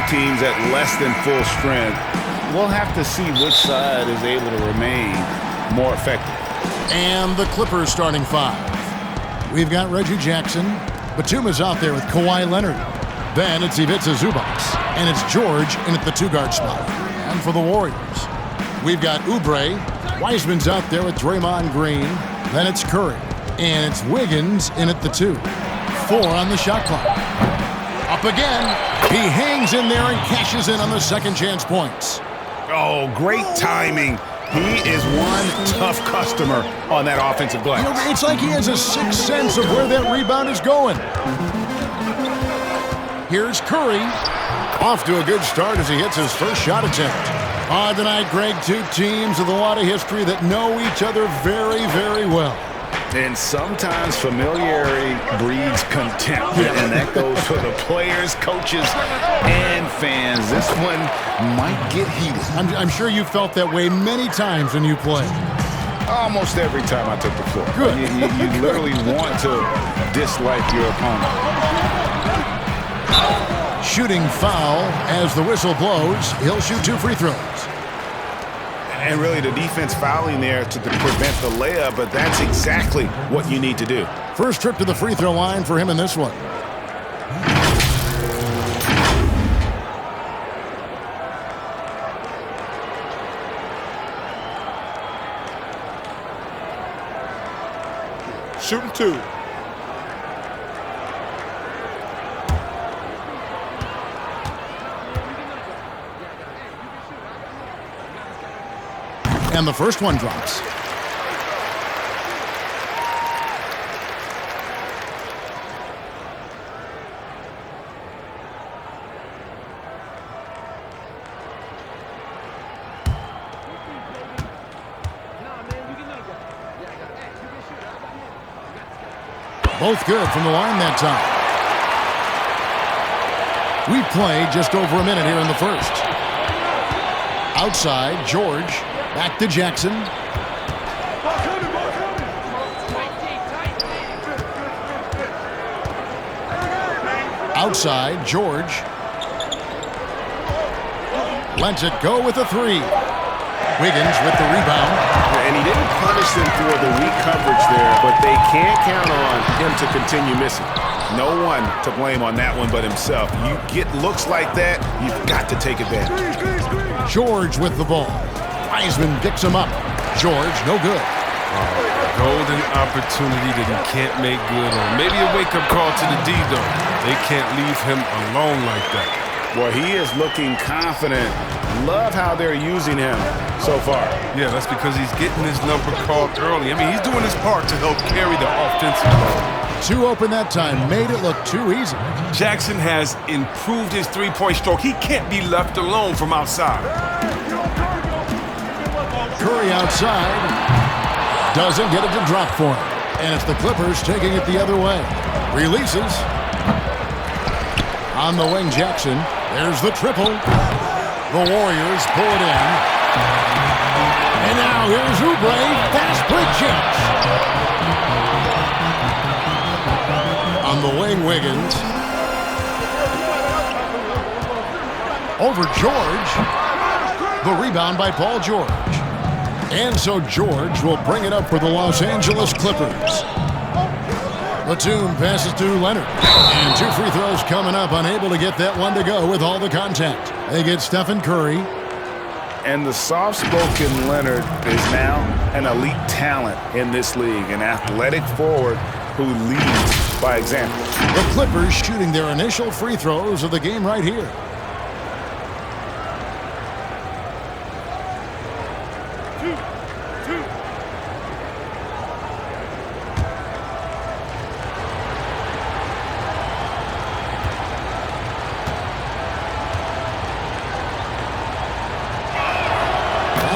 teams at less than full strength. We'll have to see which side is able to remain more effective. And the Clippers starting five. We've got Reggie Jackson. Batum's out there with Kawhi Leonard. Then it's Ivica Zubac. And it's George in at the two-guard spot. And for the Warriors, we've got Oubre. Wiseman's out there with Draymond Green. Then it's Curry. And it's Wiggins in at the 2. 4 on the shot clock. Up again. He hangs in there and cashes in on the second chance points. Oh, great timing. He is one tough customer on that offensive glass. You know, it's like he has a sixth sense of where that rebound is going. Here's Curry. Off to a good start as he hits his first shot attempt. Tonight, Greg, two teams with a lot of history that know each other very, very well. And sometimes familiarity breeds contempt, and that goes for the players, coaches, and fans. This one might get heated. I'm sure you felt that way many times when you played. Almost every time I took the floor. Good. You literally want to dislike your opponent. Shooting foul as the whistle blows. He'll shoot 2 free throws. And really the defense fouling there to prevent the layup, but that's exactly what you need to do. First trip to the free throw line for him in this one. Shooting 2. And the first one drops. Both good from the line that time. We've played just over a minute here in the first. Outside, George. Back to Jackson. Outside, George. Lets it go with a 3. Wiggins with the rebound. And he didn't punish them for the weak coverage there, but they can't count on him to continue missing. No one to blame on that one but himself. You get looks like that, you've got to take advantage. George with the ball. Wiseman picks him up. George, no good. Golden opportunity that he can't make good on. Maybe a wake-up call to the D, though. They can't leave him alone like that. Well, he is looking confident. Love how they're using him so far. Yeah, that's because he's getting his number called early. I mean, he's doing his part to help carry the offensive load. 2 open that time. Made it look too easy. Jackson has improved his three-point stroke. He can't be left alone from outside. Curry outside. Doesn't get it to drop for him. And it's the Clippers taking it the other way. Releases. On the wing, Jackson. There's the triple. The Warriors pull it in. And now here's Oubre. Fast break chance. On the wing, Wiggins. Over George. The rebound by Paul George. And so George will bring it up for the Los Angeles Clippers. Batum passes to Leonard. And 2 free throws coming up. Unable to get that one to go with all the contact. They get Stephen Curry. And the soft-spoken Leonard is now an elite talent in this league. An athletic forward who leads by example. The Clippers shooting their initial free throws of the game right here.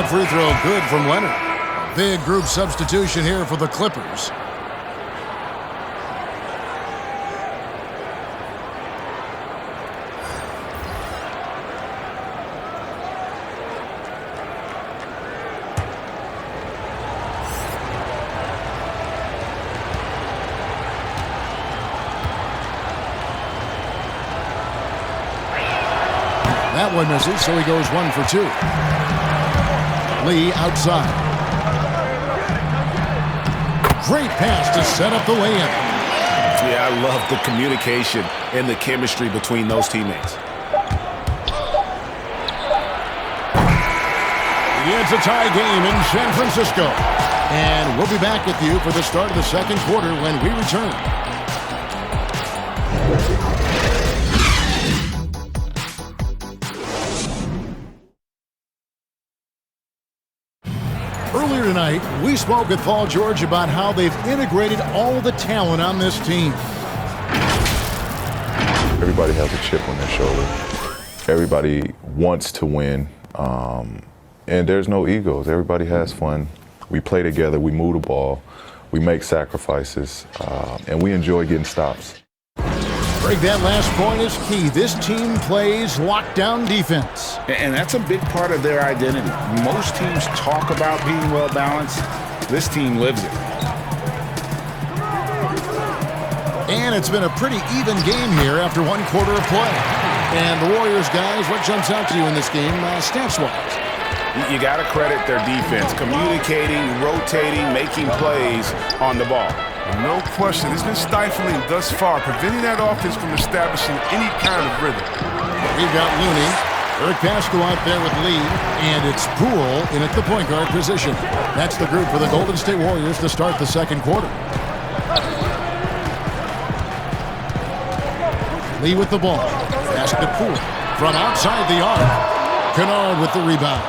Free throw good from Leonard. Big group substitution here for the Clippers. That one misses, so he goes 1 for 2. Lee outside. Great pass to set up the lay-in. Yeah, I love the communication and the chemistry between those teammates. It's a tie game in San Francisco. And we'll be back with you for the start of the second quarter when we return. Earlier tonight, we spoke with Paul George about how they've integrated all the talent on this team. Everybody has a chip on their shoulder. Everybody wants to win. And there's no egos. Everybody has fun. We play together. We move the ball. We make sacrifices. And we enjoy getting stops. Greg, that last point is key. This team plays lockdown defense. And that's a big part of their identity. Most teams talk about being well-balanced. This team lives it. And it's been a pretty even game here after 1 quarter of play. And the Warriors, guys, what jumps out to you in this game, stats-wise? You got to credit their defense, communicating, rotating, making plays on the ball. No question, it's been stifling thus far, preventing that offense from establishing any kind of rhythm. We've got Looney, Eric Pasco out there with Lee, and it's Poole in at the point guard position. That's the group for the Golden State Warriors to start the second quarter. Lee with the ball. Pass to Poole from outside the arc. Kennard with the rebound.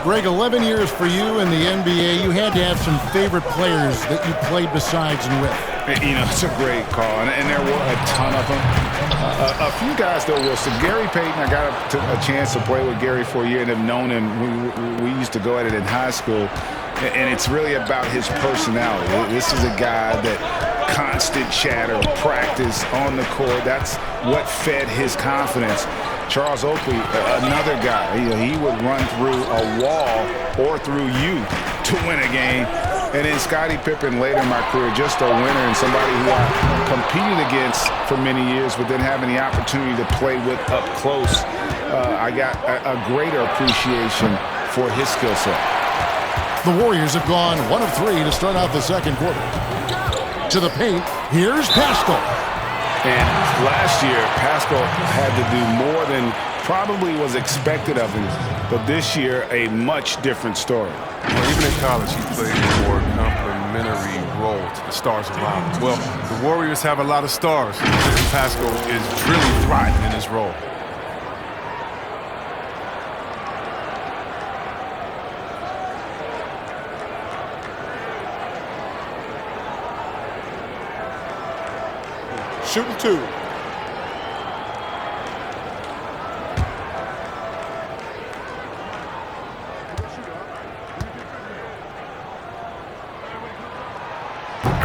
Greg, 11 years for you in the NBA. You had to have some favorite players that you played besides and with. You know, it's a great call, and there were a ton of them. A few guys, though, Wilson. Gary Payton, I got a chance to play with Gary for a year and have known him. We used to go at it in high school, and it's really about his personality. This is a guy that constant chatter, practice on the court. That's what fed his confidence. Charles Oakley, another guy, he would run through a wall or through you to win a game. And then Scottie Pippen later in my career, just a winner and somebody who I competed against for many years, but then having the opportunity to play with up close, I got a greater appreciation for his skill set. The Warriors have gone 1 of 3 to start out the second quarter. To the paint, here's Pascal. And last year, Pascal had to do more than probably was expected of him. But this year, a much different story. Well, even in college, he played a more complementary role to the stars around him. Well, the Warriors have a lot of stars, and Pascal is really thriving in his role. Shooting 2.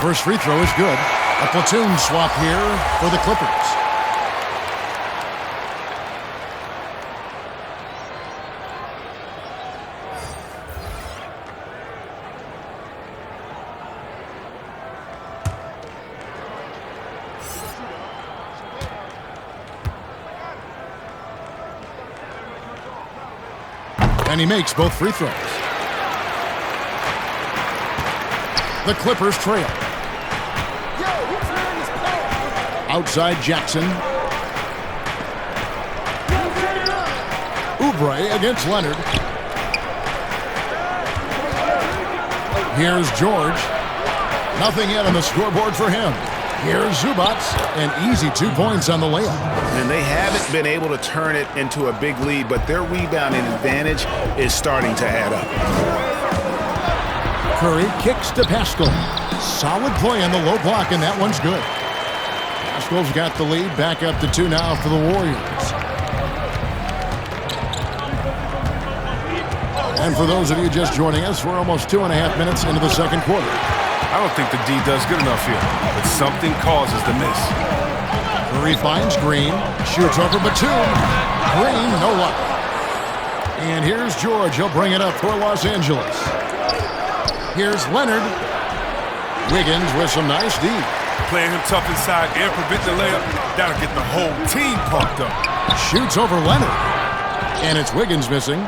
First free throw is good. A platoon swap here for the Clippers. And he makes both free throws. The Clippers trail. Outside Jackson. Oubre against Leonard. Here's George. Nothing yet on the scoreboard for him. Here's Zubac, an easy 2 points on the layup. And they haven't been able to turn it into a big lead, but their rebounding advantage is starting to add up. Curry kicks to Pascal. Solid play on the low block, and that one's good. Pascal's got the lead, back up to 2 now for the Warriors. And for those of you just joining us, we're almost 2.5 minutes into the second quarter. I don't think the D does good enough here, but something causes the miss. Curry finds Green, shoots over Batum. Green, no luck. And here's George. He'll bring it up for Los Angeles. Here's Leonard. Wiggins with some nice D. Playing him tough inside and preventing the layup, that'll get the whole team pumped up. Shoots over Leonard. And it's Wiggins missing.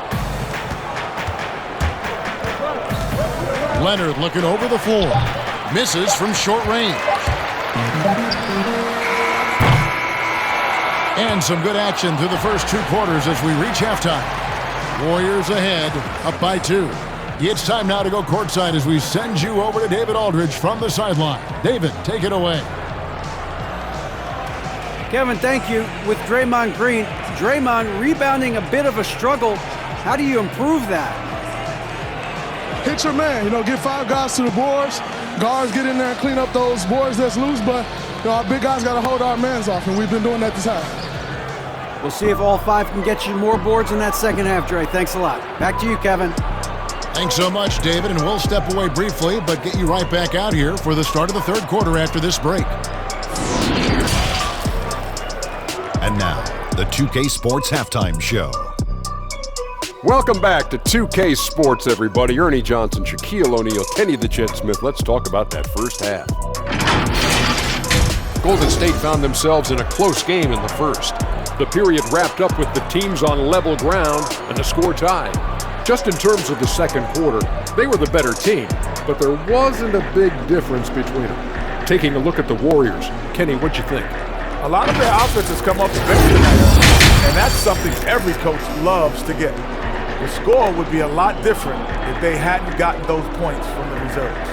Leonard looking over the floor. Misses from short range. And some good action through the first 2 quarters as we reach halftime. Warriors ahead, up by 2. It's time now to go courtside as we send you over to David Aldridge from the sideline. David, take it away. Kevin, thank you. With Draymond Green, Draymond rebounding a bit of a struggle. How do you improve that? Hit your man, get 5 guys to the boards. Guards get in there and clean up those boards that's loose, but our big guys got to hold our mans off, and we've been doing that this half. We'll see if all 5 can get you more boards in that second half, Dre. Thanks a lot. Back to you, Kevin. Thanks so much, David, and we'll step away briefly, but get you right back out here for the start of the third quarter after this break. And now, the 2K Sports Halftime Show. Welcome back to 2K Sports, everybody. Ernie Johnson, Shaquille O'Neal, Kenny the Jet Smith. Let's talk about that first half. Golden State found themselves in a close game in the first. The period wrapped up with the teams on level ground and the score tied. Just in terms of the second quarter, they were the better team, but there wasn't a big difference between them. Taking a look at the Warriors, Kenny, what'd you think? A lot of their offense has come up the bench tonight, and that's something every coach loves to get. The score would be a lot different if they hadn't gotten those points from the reserves.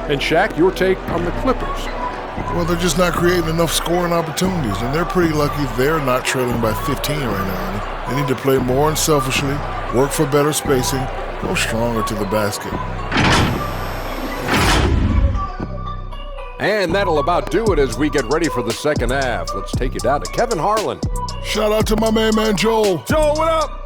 And Shaq, your take on the Clippers? Well, they're just not creating enough scoring opportunities, and they're pretty lucky they're not trailing by 15 right now. They need to play more unselfishly, work for better spacing, go stronger to the basket. And that'll about do it as we get ready for the second half. Let's take you down to Kevin Harlan. Shout out to my main man, Joel. Joel, what up?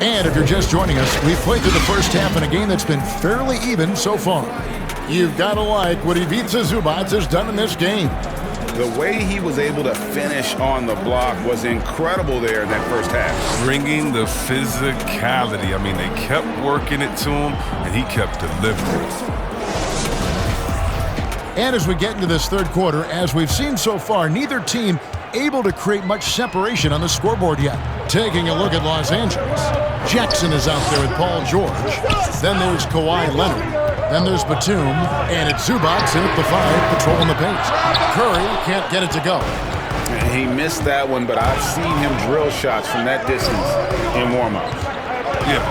And if you're just joining us, we've played through the first half in a game that's been fairly even so far. You've got to like what Ivica Zubac has done in this game. The way he was able to finish on the block was incredible there in that first half. Bringing the physicality. I mean, they kept working it to him, and he kept delivering. And as we get into this third quarter, as we've seen so far, neither team able to create much separation on the scoreboard yet. Taking a look at Los Angeles, Jackson is out there with Paul George. Then there's Kawhi Leonard. Then there's Batum, and it's Zubac in at the 5, patrolling the paint. Curry can't get it to go. He missed that one, but I've seen him drill shots from that distance in warm-ups. Yeah,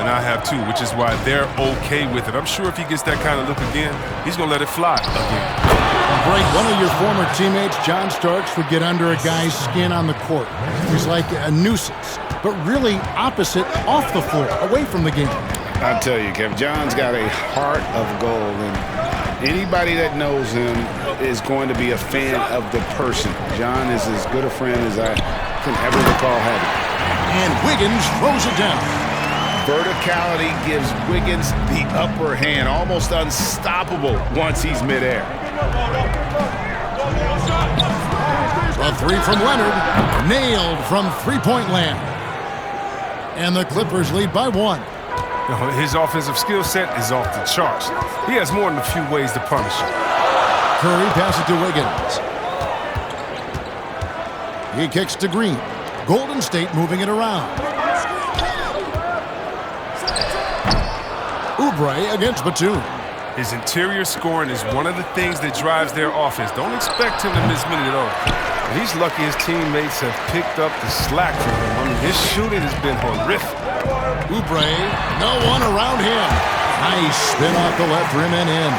and I have too, which is why they're okay with it. I'm sure if he gets that kind of look again, he's going to let it fly again. Greg, one of your former teammates, John Starks, would get under a guy's skin on the court. He's like a nuisance, but really opposite off the floor, away from the game. I'll tell you, Kev, John's got a heart of gold, and anybody that knows him is going to be a fan of the person. John is as good a friend as I can ever recall having. And Wiggins throws it down. Verticality gives Wiggins the upper hand, almost unstoppable once he's midair. A 3 from Leonard, nailed from three-point land. And the Clippers lead by 1. His offensive skill set is off the charts. He has more than a few ways to punish him. Curry passes to Wiggins. He kicks to Green. Golden State moving it around. Oubre against Batum. His interior scoring is one of the things that drives their offense. Don't expect him to miss many at all. And he's lucky his teammates have picked up the slack from him. I mean, his shooting has been horrific. Oubre, no one around him. Nice spin off the left rim and in.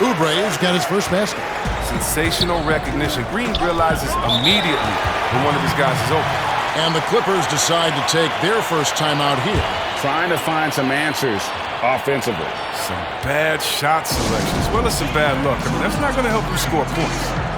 Oubre's got his first basket. Sensational recognition. Green realizes immediately when one of his guys is open. And the Clippers decide to take their first time out here. Trying to find some answers offensively. Some bad shot selection as well as some bad luck. I mean, that's not going to help you score points.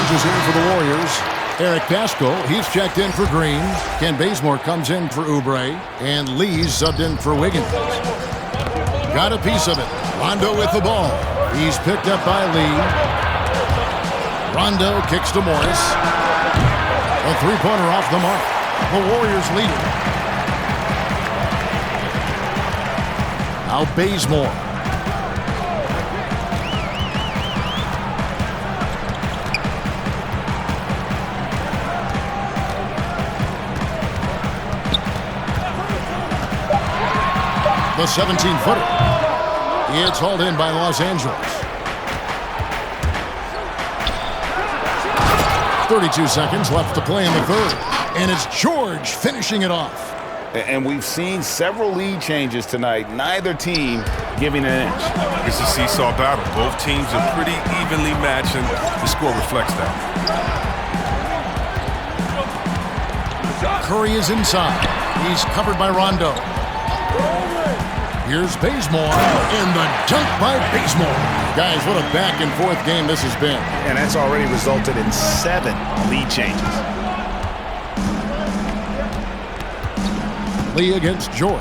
changes here for the Warriors. Eric Pascal, he's checked in for Green. Ken Bazemore comes in for Oubre. And Lee's subbed in for Wiggins. Got a piece of it. Rondo with the ball. He's picked up by Lee. Rondo kicks to Morris. A three-pointer off the mark. The Warriors lead it. Now Bazemore. The 17-footer. It's hauled in by Los Angeles. 32 seconds left to play in the third. And it's George finishing it off. And we've seen several lead changes tonight. Neither team giving an inch. It's a seesaw battle. Both teams are pretty evenly matched, and the score reflects that. Curry is inside. He's covered by Rondo. Here's Bazemore, and the dunk by Bazemore. Guys, what a back-and-forth game this has been. And that's already resulted in 7 lead changes. Lee against George.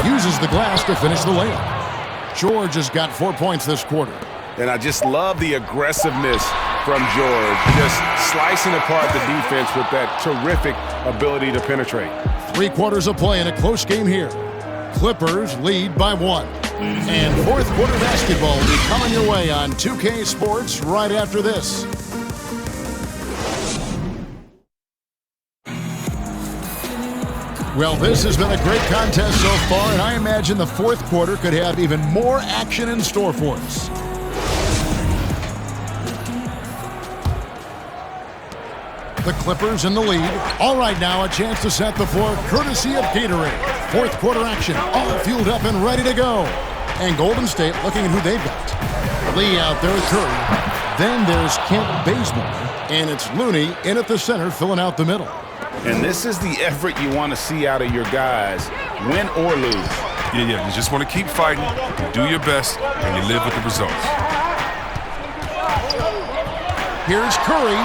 Uses the glass to finish the layup. George has got 4 points this quarter. And I just love the aggressiveness from George. Just slicing apart the defense with that terrific ability to penetrate. 3 quarters of play in a close game here. Clippers lead by 1. And fourth quarter basketball will be coming your way on 2K Sports right after this. Well, this has been a great contest so far, and I imagine the fourth quarter could have even more action in store for us. The Clippers in the lead. All right, now a chance to set the floor courtesy of Gatorade. Fourth quarter action, all fueled up and ready to go. And Golden State looking at who they've got. Lee out there with Curry. Then there's Kent Bazemore. And it's Looney in at the center filling out the middle. And this is the effort you want to see out of your guys, win or lose. Yeah, you just want to keep fighting, you do your best, and you live with the results. Here's Curry.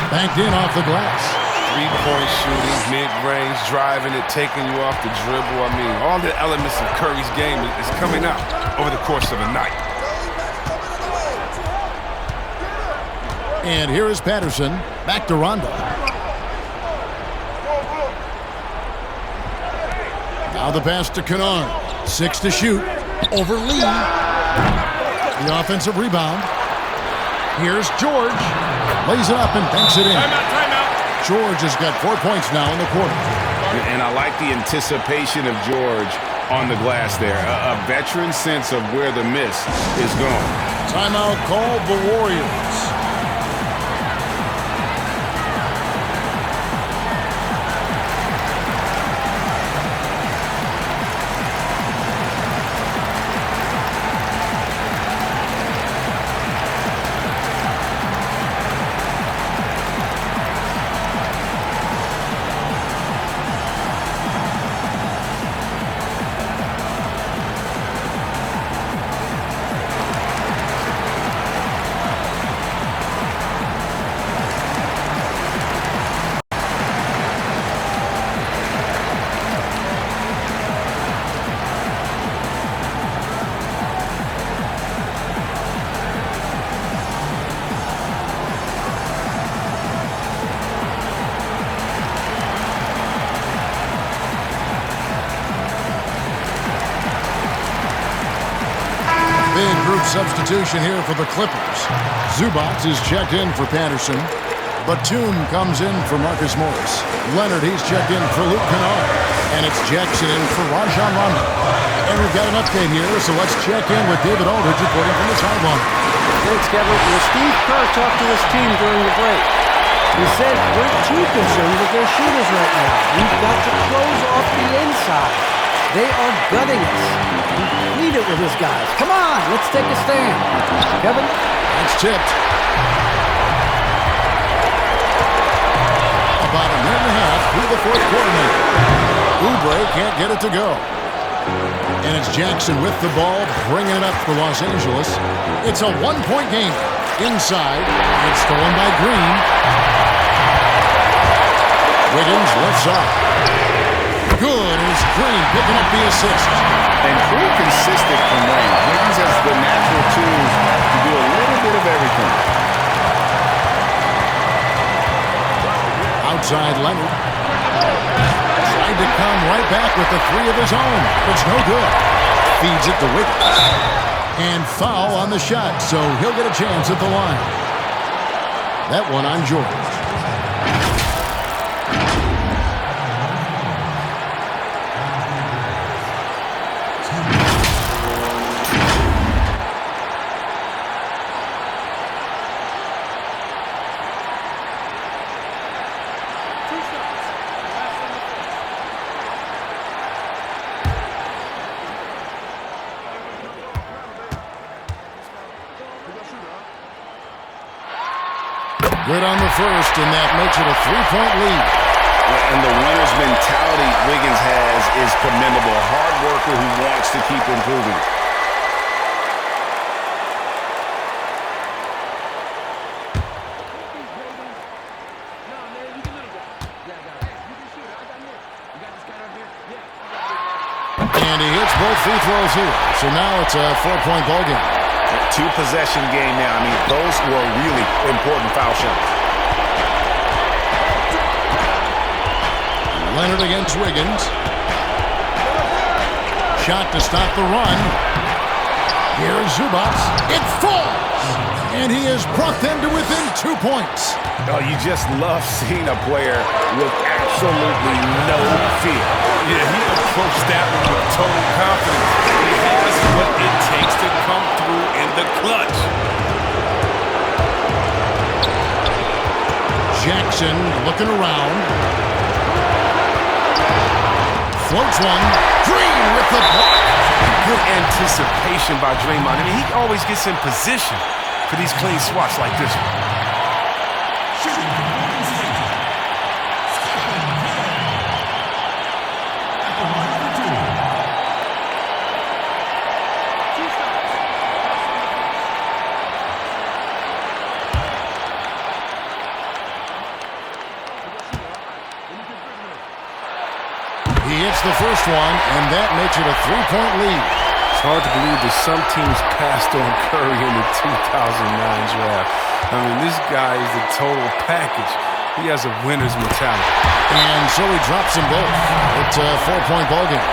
Banked in off the glass. Three-point shooting, mid-range, driving it, taking you off the dribble. I mean, all the elements of Curry's game is coming out over the course of a night. And here is Patterson. Back to Rondo. Now the pass to Kennard. 6 to shoot. Over Lee. The offensive rebound. Here's George. Lays it up and banks it in. Timeout. George has got 4 points now in the quarter. And I like the anticipation of George on the glass there. A veteran sense of where the miss is going. Timeout called the Warriors. Substitution here for the Clippers. Zubac is checked in for Patterson. Batum comes in for Marcus Morris. Leonard, he's checked in for Luke Kennard. And it's Jackson in for Rajon Rondo. And we've got an update here, so let's check in with David Aldridge reporting from the sideline. Thanks, Kevin. Well, Steve Kerr talked to his team during the break. He said we're too concerned with their shooters right now. We've got to close off the inside. They are gutting us. We plead it with his guys. Come on, let's take a stand. Kevin? It's tipped. About a minute and a half through the fourth quarter now. Oubre can't get it to go. And it's Jackson with the ball, bringing it up for Los Angeles. It's a one-point game. Inside, it's stolen by Green. Wiggins left side. Good as Green picking up the assist. And pretty consistent from Wayne. Wiggins has the natural tools to do a little bit of everything. Outside Leonard. Tried to come right back with the three of his own. It's no good. Feeds it to Wiggins. And foul on the shot, so he'll get a chance at the line. That one on George. Good on the first, and that makes it a three-point lead. And the winner's mentality Wiggins has is commendable. A hard worker who wants to keep improving. And he hits both free throws here. So now it's a four-point ball game. Two-possession game now. I mean, those were really important foul shots. Leonard against Wiggins. Shot to stop the run. Here's Zubac. It falls! And he has brought them to within 2 points. Oh, you just love seeing a player with absolutely no fear. Yeah, he approached that one with total confidence. He has what it takes to come through in the clutch. Jackson looking around. Floats one. Green with the block. Good anticipation by Draymond. I mean, he always gets in position for these clean swats like this one. He hits the first one, and that makes it a three-point lead. It's hard to believe that some teams passed on Curry in the 2009 draft. I mean, this guy is the total package. He has a winner's mentality. And so he drops them both. It's a four-point ball game.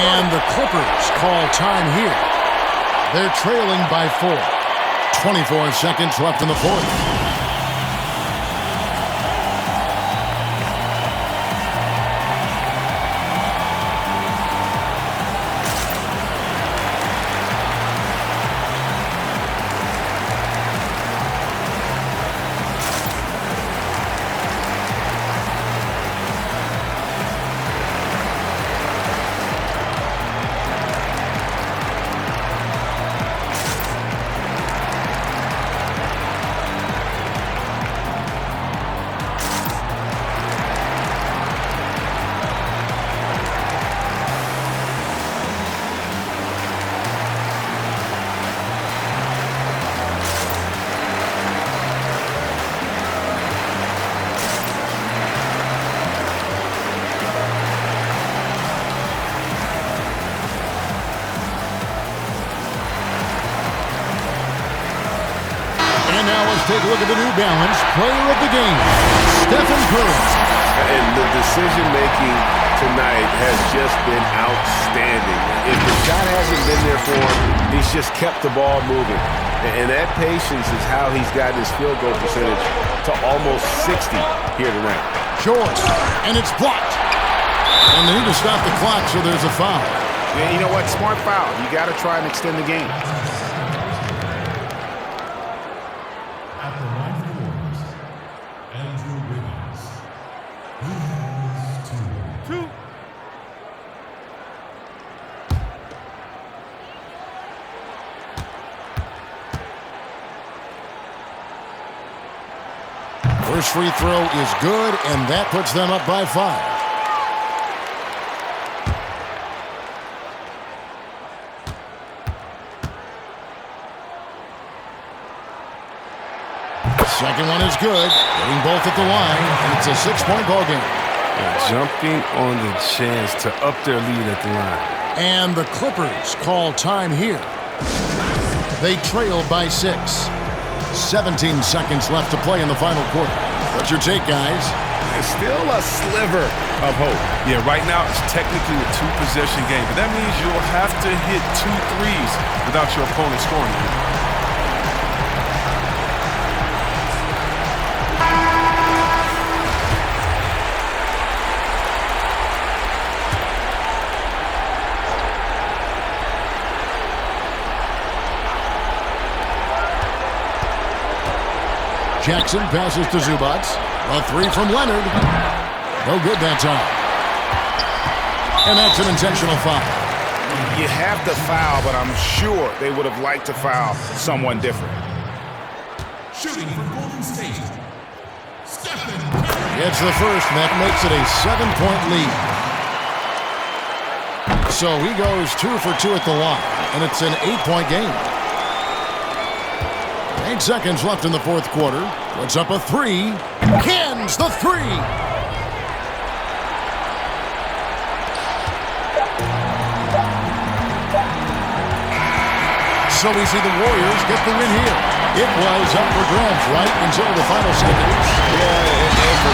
And the Clippers call time here. They're trailing by 4. 24 seconds left in the fourth. Take a look at the New Balance player of the game, Stephen Curry. And the decision-making tonight has just been outstanding. If the shot hasn't been there for him, he's just kept the ball moving. And that patience is how he's gotten his field goal percentage to almost 60 here tonight. George, and it's blocked. And they need to stop the clock, so there's a foul. Yeah, you know what? Smart foul. You got to try and extend the game. First free throw is good, and that puts them up by 5. Second one is good. Getting both at the line, and it's a 6-point ball game. Jumping on the chance to up their lead at the line. And the Clippers call time here. They trail by 6. 17 seconds left to play in the final quarter. What's your take, guys? It's still a sliver of hope. Yeah, right now it's technically a 2-possession game, but that means you'll have to hit 2 threes without your opponent scoring. Jackson passes to Zubac. A 3 from Leonard. No good that time. And that's an intentional foul. You have to foul, but I'm sure they would have liked to foul someone different. Shooting for Golden State. Stephen. It's the first, and that makes it a 7-point lead. So he goes 2 for 2 at the line, and it's an 8-point game. 8 seconds left in the fourth quarter. Puts up a 3. Cans the 3. So we see the Warriors get the win here. It was up for grabs right until the final seconds. Yeah,